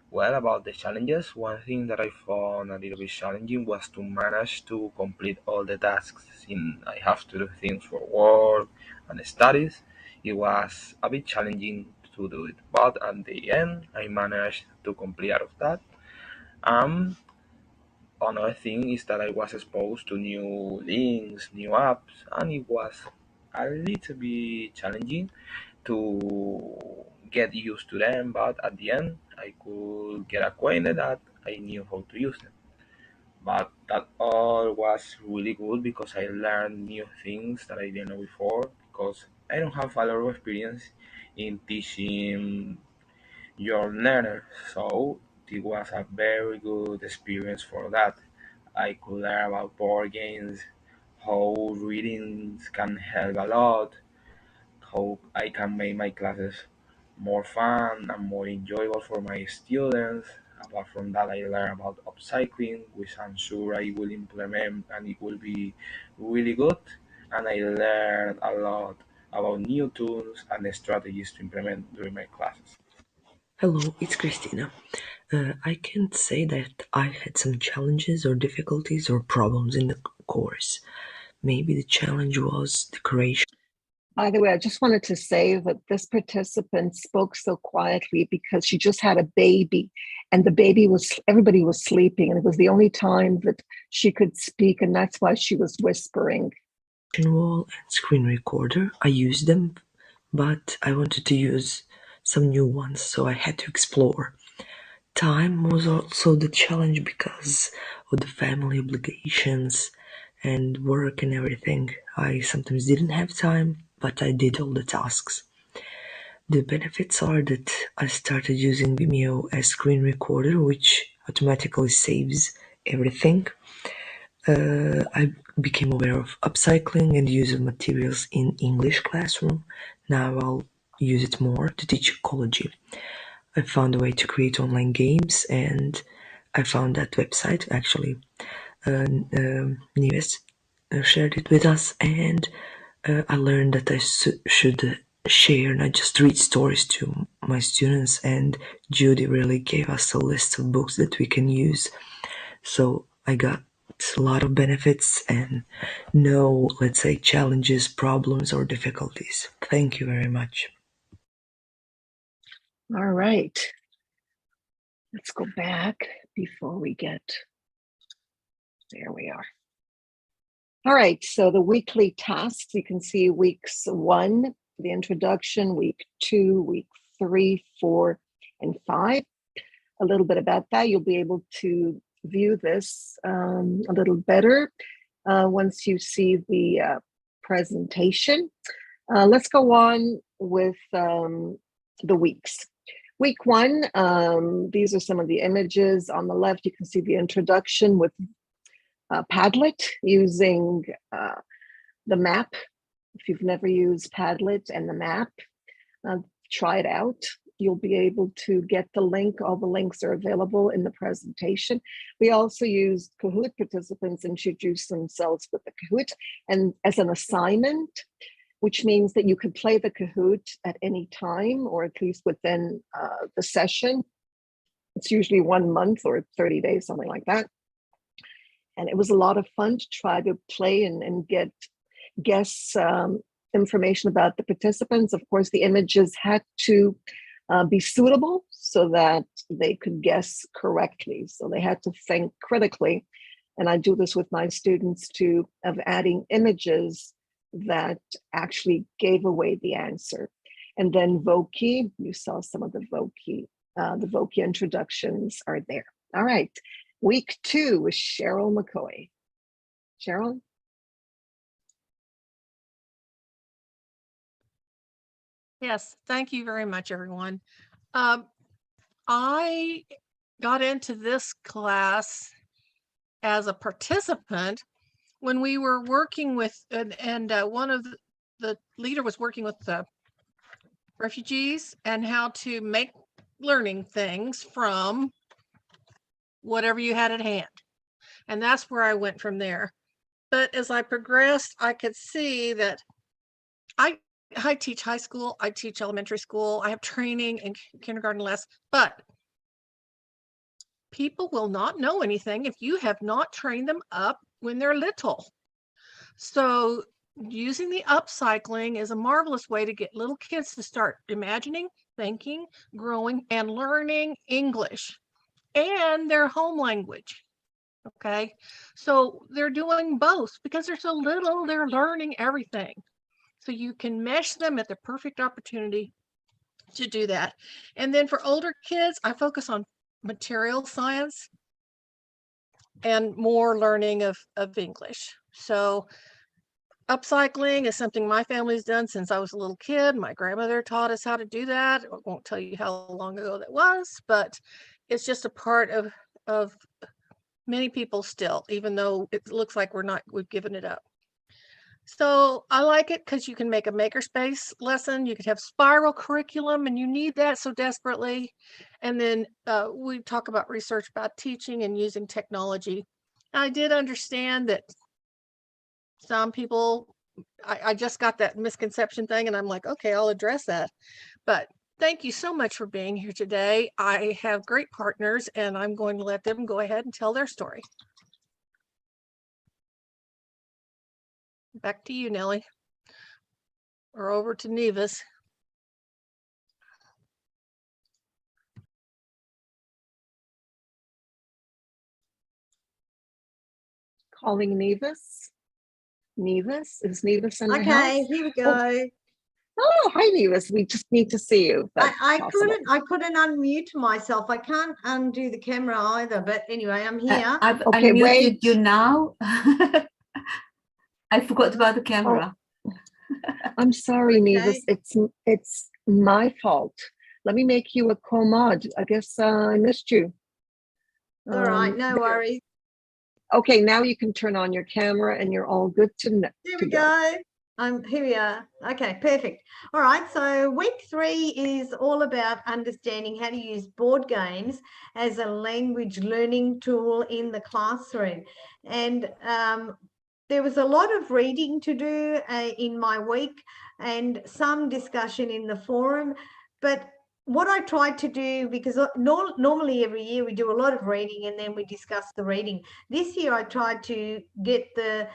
Well, about the challenges, one thing that I found a little bit challenging was to manage to complete all the tasks. Since I have to do things for work and studies, it was a bit challenging to do it. But at the end, I managed to complete all of that. Another thing is that I was exposed to new links, new apps, and it was a little bit challenging to get used to them, but at the end, I could get acquainted that I knew how to use them. But that all was really good because I learned new things that I didn't know before, because I don't have a lot of experience in teaching your learner, so it was a very good experience for that. I could learn about board games, how readings can help a lot, how I can make my classes more fun and more enjoyable for my students. Apart from that, I learned about upcycling, which I'm sure I will implement and it will be really good. And I learned a lot about new tools and strategies to implement during my classes. Hello, it's Christina. I can't say that I had some challenges or difficulties or problems in the course. Maybe the challenge was the curation. By the way, I just wanted to say that this participant spoke so quietly because she just had a baby, and the baby everybody was sleeping, and it was the only time that she could speak, and that's why she was whispering. Wall and screen recorder, I used them, but I wanted to use some new ones, so I had to explore. Time was also the challenge because of the family obligations and work and everything. I sometimes didn't have time, but I did all the tasks. The benefits are that I started using Vimeo as screen recorder, which automatically saves everything. I became aware of upcycling and use of materials in English classroom. Now I'll use it more to teach ecology. I found a way to create online games, and I found that website actually. Nevis shared it with us, and I learned that I should share, not just read stories to my students, and Judy really gave us a list of books that we can use. So I got a lot of benefits and no, let's say, challenges, problems, or difficulties. Thank you very much. All right. Let's go back before we get, there we are. All right, so the weekly tasks, you can see weeks 1, the introduction, week 2, week 3, 4, and 5. A little bit about that. You'll be able to view this a little better once you see the presentation. Let's go on with the weeks. Week 1, these are some of the images. On the left, you can see the introduction with Padlet using the map. If you've never used Padlet and the map, try it out. You'll be able to get the link. All the links are available in the presentation. We also used Kahoot. Participants introduced themselves with the Kahoot and as an assignment, which means that you could play the Kahoot at any time, or at least within the session. It's usually 1 month or 30 days, something like that. And it was a lot of fun to try to play and guess information about the participants. Of course, the images had to be suitable so that they could guess correctly. So they had to think critically. And I do this with my students too, of adding images that actually gave away the answer. And then Voki, you saw some of the Voki introductions are there. All right. Week 2 with Cheryl McCoy. Cheryl? Yes, thank you very much, everyone. I got into this class as a participant when we were working with, and one of the leader was working with the refugees and how to make learning things from whatever you had at hand. And that's where I went from there. But as I progressed, I could see that I teach high school, I teach elementary school, I have training in kindergarten lessons, but people will not know anything if you have not trained them up when they're little. So using the upcycling is a marvelous way to get little kids to start imagining, thinking, growing, and learning English and their home language. Okay, so they're doing both because they're so little, they're learning everything. So you can mesh them at the perfect opportunity to do that. And then for older kids, I focus on material science and more learning of English. So upcycling is something my family's done since I was a little kid. My grandmother taught us how to do that. I won't tell you how long ago that was, but it's just a part of many people still, even though it looks like we've given it up. So I like it because you can make a makerspace lesson. You could have spiral curriculum, and you need that so desperately. And then we talk about research about teaching and using technology. I did understand that some people, I just got that misconception thing, and I'm like, okay, I'll address that. But thank you so much for being here today. I have great partners, and I'm going to let them go ahead and tell their story. Back to you, Nelly, or over to Nevis. Calling Nevis. Nevis, is Nevis in the house? Okay, here we go. Oh, hi Nevis. We just need to see you. I couldn't unmute myself. I can't undo the camera either. But anyway, I'm here. I've unmuted you now. I forgot about the camera. Oh, I'm sorry, Nevis. It's my fault. Let me make you a co-mod. I guess I missed you. All right, no worries. Okay, now you can turn on your camera and you're all good to know. Here we go. Here we are. Okay, perfect. All right, so week 3 is all about understanding how to use board games as a language learning tool in the classroom. And there was a lot of reading to do in my week and some discussion in the forum. But what I tried to do, because normally every year we do a lot of reading and then we discuss the reading. This year I tried to get the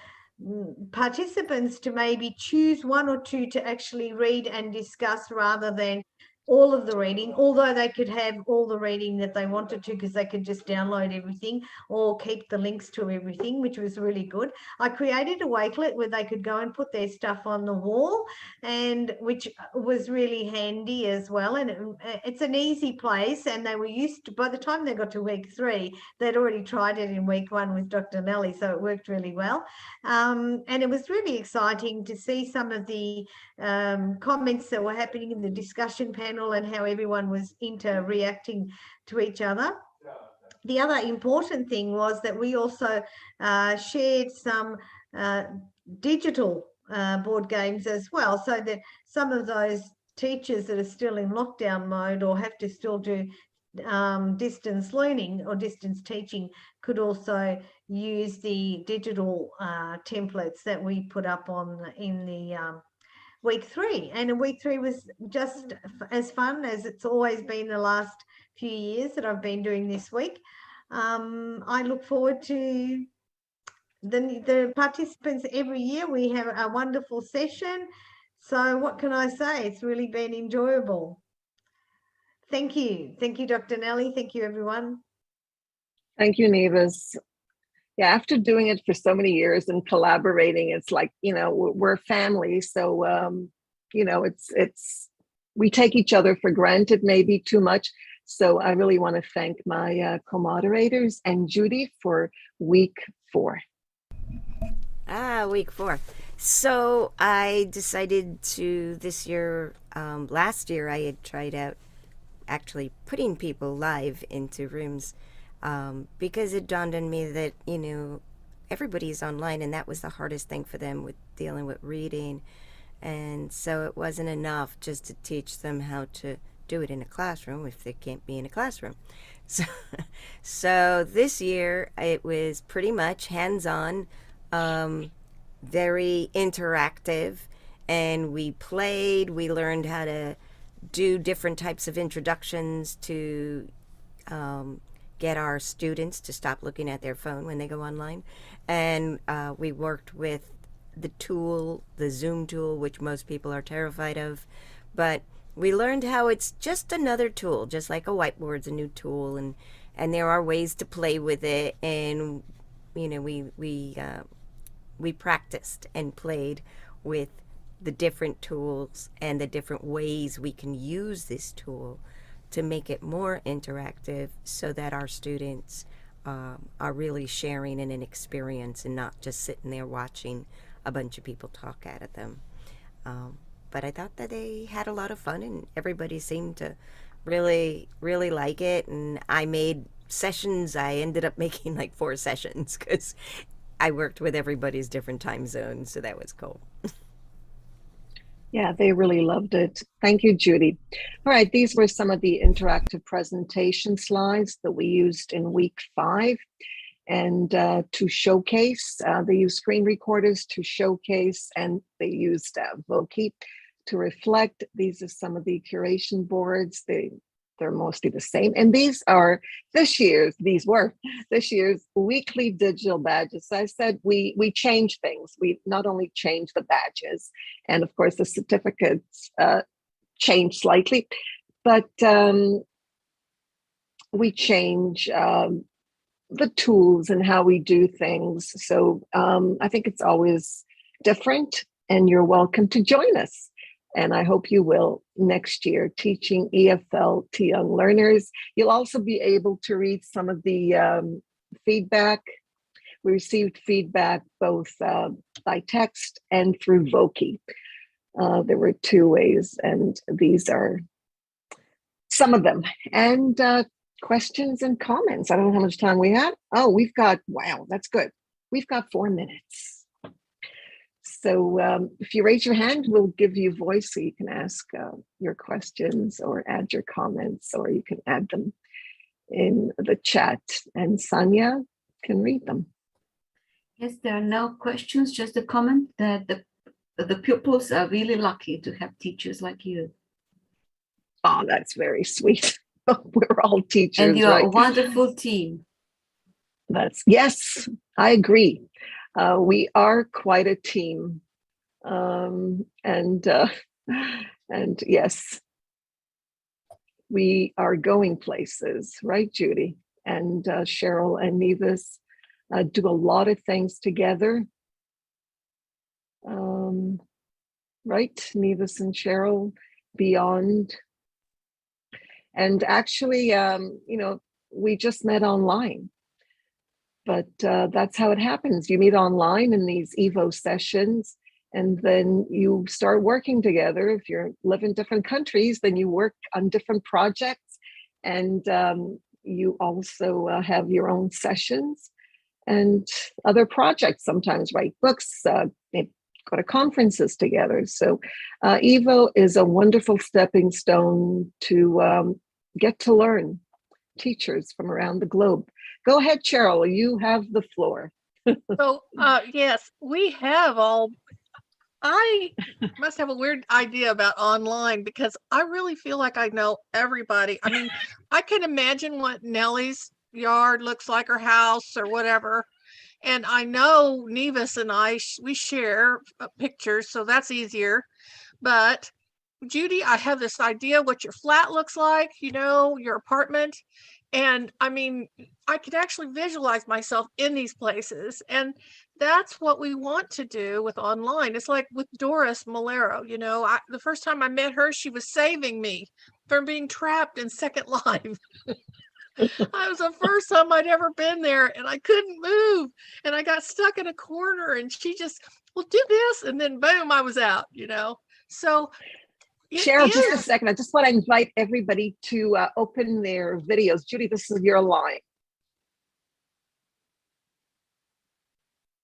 participants to maybe choose 1 or 2 to actually read and discuss rather than all of the reading, although they could have all the reading that they wanted to because they could just download everything or keep the links to everything, which was really good. I created a Wakelet where they could go and put their stuff on the wall, and which was really handy as well. And it's an easy place, and they were used to, by the time they got to week 3, they'd already tried it in week 1 with Dr. Nelly, so it worked really well. And it was really exciting to see some of the comments that were happening in the discussion panel and how everyone was reacting to each other. The other important thing was that we also shared some digital board games as well, so that some of those teachers that are still in lockdown mode or have to still do distance learning or distance teaching could also use the digital templates that we put up in the week 3. And week 3 was just as fun as it's always been the last few years that I've been doing this week. I look forward to the participants every year. We have a wonderful session. So what can I say? It's really been enjoyable. Thank you. Thank you, Dr. Nelly. Thank you, everyone. Thank you, Nevis. Yeah, after doing it for so many years and collaborating, it's like, we're family. So, we take each other for granted, maybe too much. So I really want to thank my co-moderators and Judy for week 4. Week 4. So I decided to this year, last year I had tried out actually putting people live into rooms because it dawned on me that, you know, everybody's online and that was the hardest thing for them with dealing with reading. And so it wasn't enough just to teach them how to do it in a classroom if they can't be in a classroom. So this year it was pretty much hands-on, very interactive, and we played, we learned how to do different types of introductions to get our students to stop looking at their phone when they go online. And we worked with the tool, the Zoom tool, which most people are terrified of, but we learned how it's just another tool, just like a whiteboard's a new tool, and there are ways to play with it. And you know, we practiced and played with the different tools and the different ways we can use this tool to make it more interactive, so that our students are really sharing in an experience and not just sitting there watching a bunch of people talk at them. But I thought that they had a lot of fun and everybody seemed to really like it. And I made sessions. I ended up making like 4 sessions because I worked with everybody's different time zones. So that was cool. Yeah, they really loved it. Thank you, Judy. All right, these were some of the interactive presentation slides that we used in week 5. And to showcase, they used screen recorders to showcase, and they used Voki to reflect. These are some of the curation boards. They're mostly the same. And these were this year's weekly digital badges. So I said we changed things. We not only changed the badges, and of course the certificates changed slightly, but we change the tools and how we do things. So I think it's always different, and you're welcome to join us. And I hope you will next year, teaching EFL to young learners. You'll also be able to read some of the feedback. We received feedback both by text and through Voki. There were 2 ways, and these are some of them. And questions and comments. I don't know how much time we have. Oh, we've got, wow, that's good. We've got 4 minutes. So if you raise your hand, we'll give you voice so you can ask your questions or add your comments, or you can add them in the chat and Sonia can read them. Yes, there are no questions, just a comment that the pupils are really lucky to have teachers like you. Oh, that's very sweet. We're all teachers, and you're right? a wonderful team. Yes, I agree. We are quite a team, and yes, we are going places, right, Judy? And Cheryl and Nevis do a lot of things together, right? Nevis and Cheryl, beyond. And actually, you know, we just met online. But that's how it happens. You meet online in these EVO sessions, and then you start working together. If you live in different countries, then you work on different projects, and you also have your own sessions and other projects. Sometimes write books, they go to conferences together. So EVO is a wonderful stepping stone to get to learn teachers from around the globe. Go ahead, Cheryl, you have the floor. So, yes, we have I must have a weird idea about online because I really feel like I know everybody. I mean, I can imagine what Nelly's yard looks like, or house or whatever. And I know Nevis and we share pictures, so that's easier. But Judy, I have this idea what your flat looks like, you know, your apartment. And I mean, I could actually visualize myself in these places. And that's what we want to do with online. It's like with Doris Malero, you know, the first time I met her, she was saving me from being trapped in Second Life. I was the first time I'd ever been there, and I couldn't move, and I got stuck in a corner, and she just well, do this. And then boom, I was out, you know? So it Cheryl, just a is- second. I just want to invite everybody to open their videos. Judy, this is your line.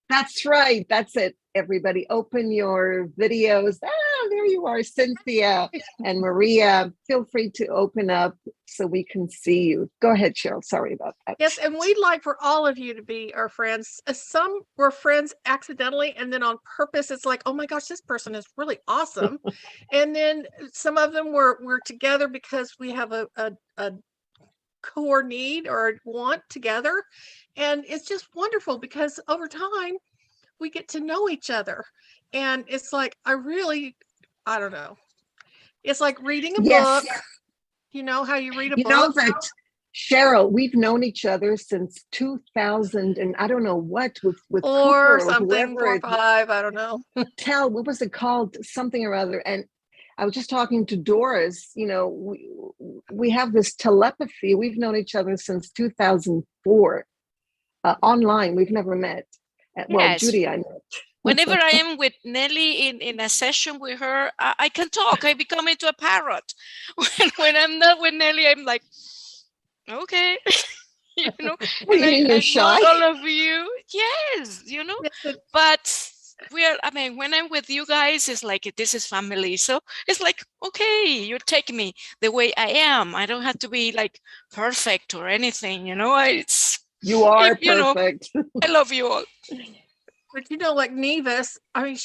That's right. That's it. Everybody open your videos. Ah, there you are, Cynthia and Maria. Feel free to open up so we can see you. Go ahead, Cheryl. Sorry about that. Yes, and we'd like for all of you to be our friends. Some were friends accidentally, and then on purpose, it's like, oh my gosh, this person is really awesome. And then some of them were together because we have a core need or want together. And it's just wonderful because over time, we get to know each other. And it's like, I don't know. It's like reading a Yes. book. You know how you read a You book? know that, Cheryl, we've known each other since 2000 and I don't know what with or Cooper something, whoever 4 or it- 5, I don't know. what was it called? Something or other. And I was just talking to Doris, you know, we have this telepathy. We've known each other since 2004 online. We've never met. Well, Yes. Judy, I know. Whenever I am with Nelly in a session with her, I can talk. I become into a parrot. When I'm not with Nelly, I'm like, okay, you know. What, you mean you're I shy? want all of you. Yes, you know. But I mean, when I'm with you guys, it's like this is family. So it's like, okay, you take me the way I am. I don't have to be like perfect or anything, you know. You are you know, perfect. I love you all. But you know, like Nevis, I mean,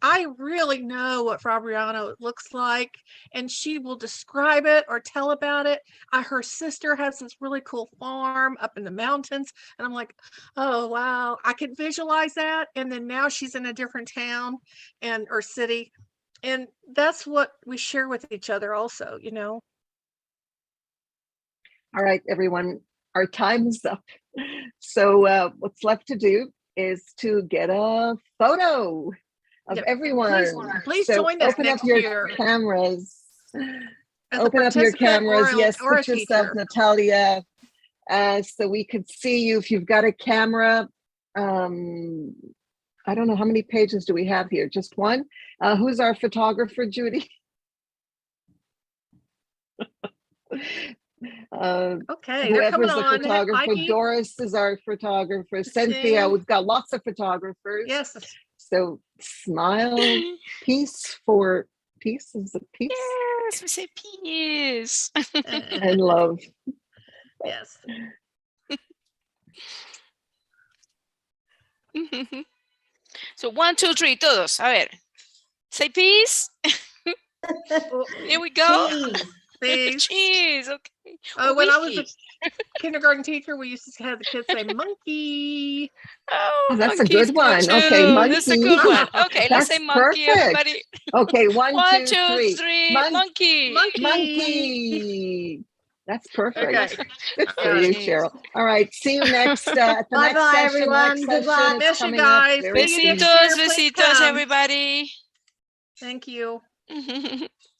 I really know what Fabriano looks like, and she will describe it or tell about it. Her sister has this really cool farm up in the mountains, and I'm like, oh, wow, I could visualize that. And then now she's in a different town or city. And that's what we share with each other also, you know. All right, everyone, our time is up. So what's left to do is to get a photo of Yep. everyone. Please So join us open next up your year. cameras. As a Open up your participant cameras. Yes, or a put yourself, teacher. Natalia, so we could see you. If you've got a camera, I don't know, how many pages do we have here? Just one? Who's our photographer, Judy? Okay, they're coming Whoever's the on. photographer, Heidi? Doris is our photographer. Cynthia, we've got lots of photographers. Yes. So smile, peace for peace. Is it peace? Yes, we say peace. And love. Yes. So 1, 2, 3, todos. A ver. Say peace. Here we go. Peace. Cheese. Okay. When I was Wiki. a kindergarten teacher, we used to have the kids say monkey. Oh, that's a monkey's good one. too. Okay, monkey. That's a good one. Okay, let's say That's monkey, perfect. everybody. Okay, 1, 1, 2, 2, 3. 3. Monkey. Monkey. That's perfect. Okay. Good for you, Cheryl. All right, see you next at the next Bye-bye, session. everyone. Next Good session luck. is Miss you coming up guys. very Besitos, soon. Besitos, Please besitos, come. everybody. Thank you.